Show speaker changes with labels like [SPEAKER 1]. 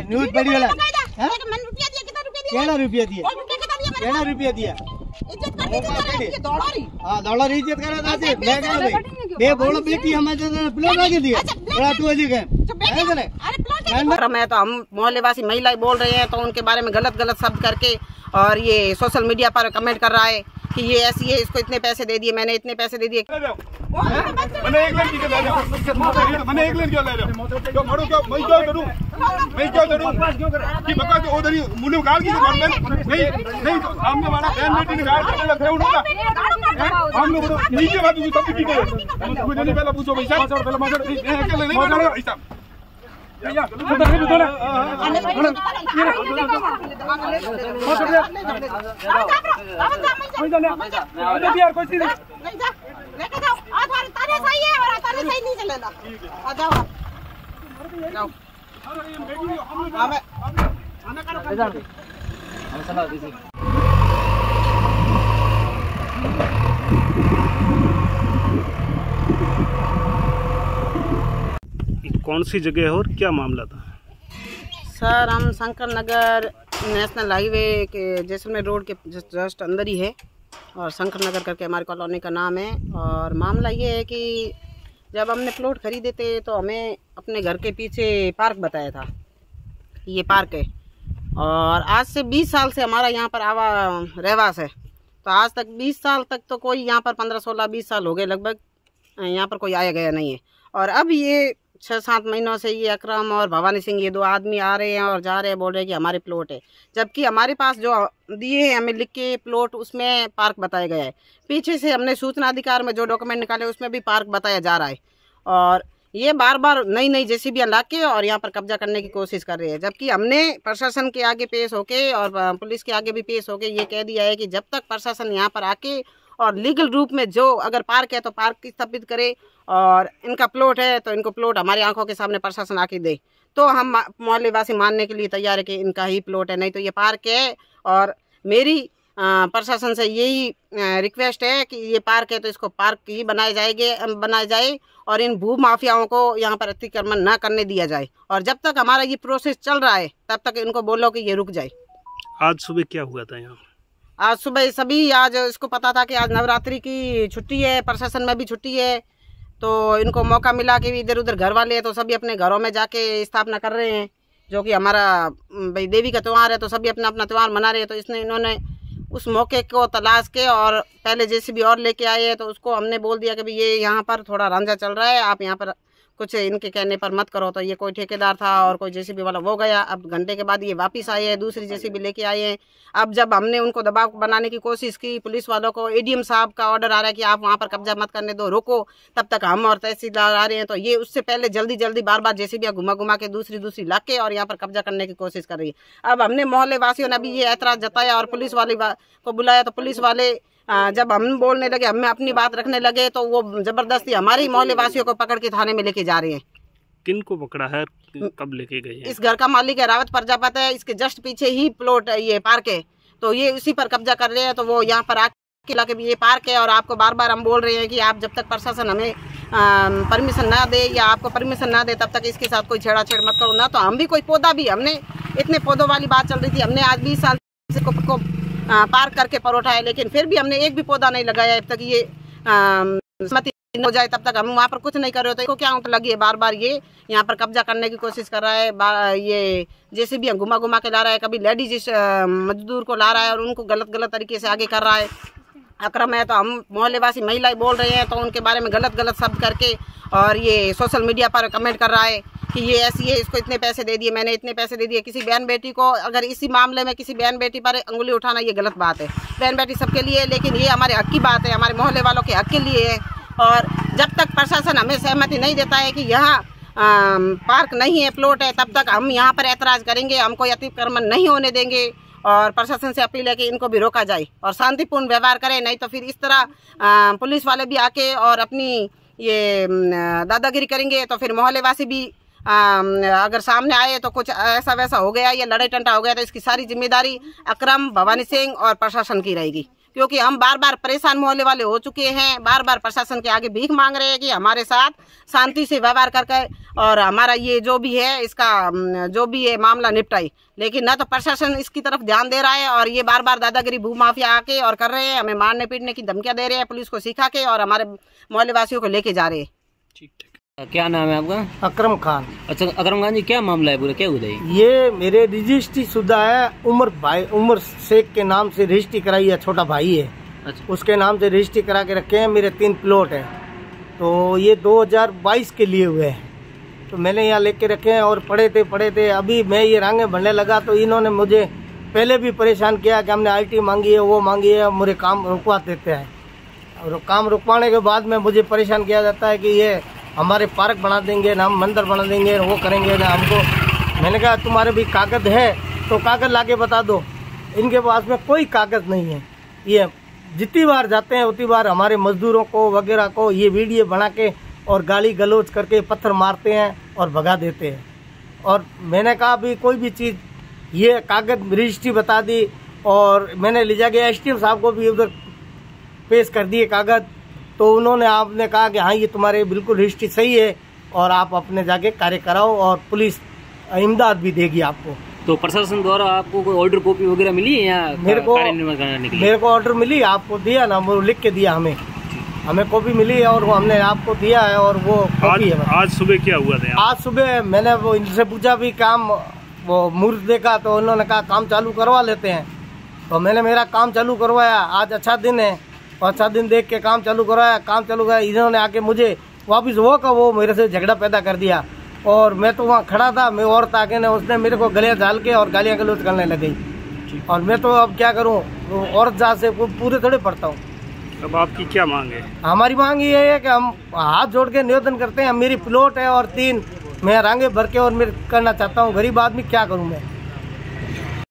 [SPEAKER 1] News पढ़ी वाला केड़ा रुपया दिया डॉलर इज्जत करे दादी मैं कह रही बे बोलो बेटी हमें प्लेट लगा दिया बड़ा तू अजी है
[SPEAKER 2] मैं तो हम मोहल्ले वासी महिला बोल रहे हैं तो उनके बारे में गलत शब्द करके और ये सोशल मीडिया पर कमेंट कर रहा है कि ये ऐसी है, इसको इतने पैसे दे दिए, मैंने इतने पैसे दे दिए।
[SPEAKER 3] मैंने एक लड़की के ले जाओ, मैंने एक लड़की को ले जाओ, क्यों मारो क्यों मैं क्यों करूं कि बका के उधर ही मुंह में गाल की तो नहीं सामने वाला बहन बेटी ने गाल करने लग रहे उनका हम लोग नीचे बात सब ठीक है मुझे नहीं पहले पूछो पैसा पहले मार अकेले नहीं मारो पैसा
[SPEAKER 4] कौन सी जगह है और क्या मामला था?
[SPEAKER 2] सर हम शंकर नगर नेशनल हाईवे के जैसलमेर रोड के जस्ट अंदर ही है और शंकर नगर करके हमारी कॉलोनी का नाम है। और मामला ये है कि जब हमने प्लॉट खरीदे थे तो हमें अपने घर के पीछे पार्क बताया था, ये पार्क है और आज से 20 साल से हमारा यहाँ पर रहवास है। तो आज तक 20 साल तक तो कोई यहाँ पर 15, 16, 20 साल हो गए लगभग यहाँ पर कोई आया गया नहीं है। और अब ये 6-7 महीनों से ये अकरम और भवानी सिंह ये 2 आदमी आ रहे हैं और जा रहे हैं, बोल रहे हैं कि हमारे प्लॉट है, जबकि हमारे पास जो दिए हैं हमें लिख के प्लॉट उसमें पार्क बताया गया है। पीछे से हमने सूचना अधिकार में जो डॉक्यूमेंट निकाले उसमें भी पार्क बताया जा रहा है और ये बार बार नई जेसीबी ला के और यहाँ पर कब्जा करने की कोशिश कर रहे हैं। जबकि हमने प्रशासन के आगे पेश होके और पुलिस के आगे भी पेश होके ये कह दिया है कि जब तक प्रशासन यहाँ पर आके और लीगल रूप में जो अगर पार्क है तो पार्क की स्थापित करे और इनका प्लॉट है तो इनको प्लॉट हमारी आंखों के सामने प्रशासन आके दे तो हम मोहल्ले वासी मानने के लिए तैयार है कि इनका ही प्लॉट है, नहीं तो ये पार्क है। और मेरी प्रशासन से यही रिक्वेस्ट है कि ये पार्क है तो इसको पार्क ही बनाया जाए और इन भू माफियाओं को यहाँ पर अतिक्रमण न करने दिया जाए। और जब तक हमारा ये प्रोसेस चल रहा है तब तक इनको बोलो कि ये रुक जाए।
[SPEAKER 4] आज सुबह क्या हुआ था यहाँ?
[SPEAKER 2] आज सुबह सभी आज इसको पता था कि आज नवरात्रि की छुट्टी है, प्रशासन में भी छुट्टी है, तो इनको मौका मिला कि इधर उधर घर वाले हैं तो सभी अपने घरों में जाके स्थापना कर रहे हैं, जो कि हमारा भाई देवी का त्यौहार है तो सभी अपना अपना त्यौहार मना रहे हैं। तो इन्होंने उस मौके को तलाश के और पहले जेसीबी और लेके आए हैं तो उसको हमने बोल दिया कि भाई ये यहाँ पर थोड़ा रंजा चल रहा है, आप यहाँ पर कुछ इनके कहने पर मत करो। तो ये कोई ठेकेदार था और कोई जेसीबी वाला वो गया। अब घंटे के बाद ये वापस आए हैं, दूसरी जेसीबी लेके आए हैं। अब जब हमने उनको दबाव बनाने की कोशिश की, पुलिस वालों को एडीएम साहब का ऑर्डर आ रहा है कि आप वहाँ पर कब्जा मत करने दो, रोको, तब तक हम और तहसीलदार आ रहे हैं। तो ये उससे पहले जल्दी बार जेसीबियाँ घुमा के दूसरी लाके और यहाँ पर कब्जा करने की कोशिश कर रही है। अब हमने मोहल्ले वासियों ने अभी ये ऐतराज जताया और पुलिस वाले को बुलाया तो पुलिस वाले जब हम बोलने लगे, हमें अपनी बात रखने लगे तो वो जबरदस्ती हमारे ही मोहल्ले वासियों को पकड़ के थाने में लेके जा रहे हैं।
[SPEAKER 4] किन को पकड़ा है, कब लेके गए हैं?
[SPEAKER 2] इस घर का मालिक है रावत प्रजापति है, इसके जस्ट पीछे ही प्लॉट ये पार्क है तो ये उसी पर कब्जा कर रहे हैं। तो वो यहाँ पर आके लगे भी ये पार्क है और आपको बार हम बोल रहे हैं कि आप जब तक प्रशासन हमें परमिशन ना दे या आपको परमिशन ना दे तब तक इसके साथ कोई छेड़ाछेड़ मत करो ना। तो हम भी कोई पौधा भी, हमने इतने पौधों वाली बात चल रही थी, हमने आज 20 साल से को पार्क करके परोठा है, लेकिन फिर भी हमने एक भी पौधा नहीं लगाया। जब तक ये सहमति हो जाए तब तक हम वहाँ पर कुछ नहीं कर रहे होते। तो क्या लगी है बार ये यहाँ पर कब्जा करने की कोशिश कर रहा है। ये जैसे भी घुमा के ला रहा है, कभी लेडीज मजदूर को ला रहा है और उनको गलत तरीके से आगे कर रहा है। अक्रम है तो हम मोहल्ले वासी महिला बोल रहे हैं तो उनके बारे में गलत शब्द करके और ये सोशल मीडिया पर कमेंट कर रहा है कि ये ऐसी है, इसको इतने पैसे दे दिए, मैंने इतने पैसे दे दिए। किसी बहन बेटी को अगर इसी मामले में किसी बहन बेटी पर अंगुली उठाना ये गलत बात है। बहन बेटी सबके लिए है, लेकिन ये हमारे हक की बात है, हमारे मोहल्ले वालों के हक के लिए है। और जब तक प्रशासन हमें सहमति नहीं देता है कि यहाँ पार्क नहीं है, प्लॉट है, तब तक हम यहाँ पर ऐतराज़ करेंगे, हम कोई अतिक्रमण नहीं होने देंगे। और प्रशासन से अपील है कि इनको भी रोका जाए और शांतिपूर्ण व्यवहार करें, नहीं तो फिर इस तरह पुलिस वाले भी आके और अपनी ये दादागिरी करेंगे तो फिर मोहल्ले वासी भी अगर सामने आए तो कुछ ऐसा वैसा हो गया या लड़ाई टंटा हो गया तो इसकी सारी जिम्मेदारी अकरम, भवानी सिंह और प्रशासन की रहेगी। क्योंकि हम बार बार परेशान मोहल्ले वाले हो चुके हैं, बार बार प्रशासन के आगे भीख मांग रहे हैं कि हमारे साथ शांति से व्यवहार करके और हमारा ये जो भी है इसका जो भी है मामला निपटाई। लेकिन न तो प्रशासन इसकी तरफ ध्यान दे रहा है और ये बार बार दादागिरी भू माफिया आके और कर रहे हैं, हमें मारने पीटने की धमकियां दे रहे हैं, पुलिस को सिखा के और हमारे मोहल्ले वासियों को लेके जा रहे हैं।
[SPEAKER 4] ठीक ठीक।
[SPEAKER 5] क्या नाम है आपका?
[SPEAKER 1] अकरम खान।
[SPEAKER 5] अच्छा अकरम खान जी, क्या मामला है पूरा, क्या हुआ है?
[SPEAKER 1] ये मेरे रजिस्ट्री शुदा है, उमर शेख के नाम से रजिस्ट्री कराई है, छोटा भाई है।
[SPEAKER 5] अच्छा।
[SPEAKER 1] उसके नाम से रजिस्ट्री करा के रखे हैं। मेरे 3 प्लॉट हैं, तो ये 2022 के लिए हुए हैं, तो मैंने यहाँ लेके रखे हैं और पढ़े थे। अभी मैं ये रांगे भरने लगा तो इन्होंने मुझे पहले भी परेशान किया कि हमने IT मांगी है, वो मांगी है, मुझे काम रुकवा देते हैं। और काम रुकवाने के बाद में मुझे परेशान किया जाता है कि ये हमारे पार्क बना देंगे ना, हम मंदिर बना देंगे, वो करेंगे ना हमको। मैंने कहा तुम्हारे भी कागज है तो कागज लाके बता दो। इनके पास में कोई कागज नहीं है। ये जितनी बार जाते हैं उतनी बार हमारे मजदूरों को वगैरह को ये वीडियो बना के और गाली गलौज करके पत्थर मारते हैं और भगा देते हैं। और मैंने कहा भी कोई भी चीज़, ये कागज रजिस्ट्री बता दी और मैंने ले जाके STM साहब को भी उधर पेश कर दिए कागज, तो उन्होंने आपने कहा कि हाँ ये तुम्हारे बिल्कुल रजिस्ट्री सही है और आप अपने जाके कार्य कराओ और पुलिस इमदाद भी देगी आपको।
[SPEAKER 5] तो प्रशासन द्वारा आपको कोई ऑर्डर कॉपी वगैरह मिली है या
[SPEAKER 1] मेरे को ऑर्डर मिली, आपको दिया ना, वो लिख के दिया, हमें कॉपी मिली और वो हमने आपको दिया है और वो कॉपी है।
[SPEAKER 4] आज सुबह क्या हुआ था?
[SPEAKER 1] आज सुबह मैंने वो इनसे पूछा भी काम, वो मुहूर्त देखा तो उन्होंने कहा काम चालू करवा लेते हैं, तो मैंने मेरा काम चालू करवाया। आज अच्छा दिन है, अच्छा दिन देख के काम चालू कराया। इन्होंने आके मुझे वापस वो मेरे से झगड़ा पैदा कर दिया और मैं तो वहाँ खड़ा था, मैं औरत आके ना उसने मेरे को गले डाल के और गालियाँ गलौज करने लगी। और मैं तो अब क्या करूँ, औरत जात से पूरे थोड़े पड़ता हूँ।
[SPEAKER 4] अब आपकी क्या मांग है?
[SPEAKER 1] हमारी मांग ये है कि हम हाथ जोड़ के निवेदन करते हैं, मेरी प्लॉट है और 3 मैं रांगे भर के और मैं करना चाहता हूँ। गरीब आदमी क्या करूँ मैं।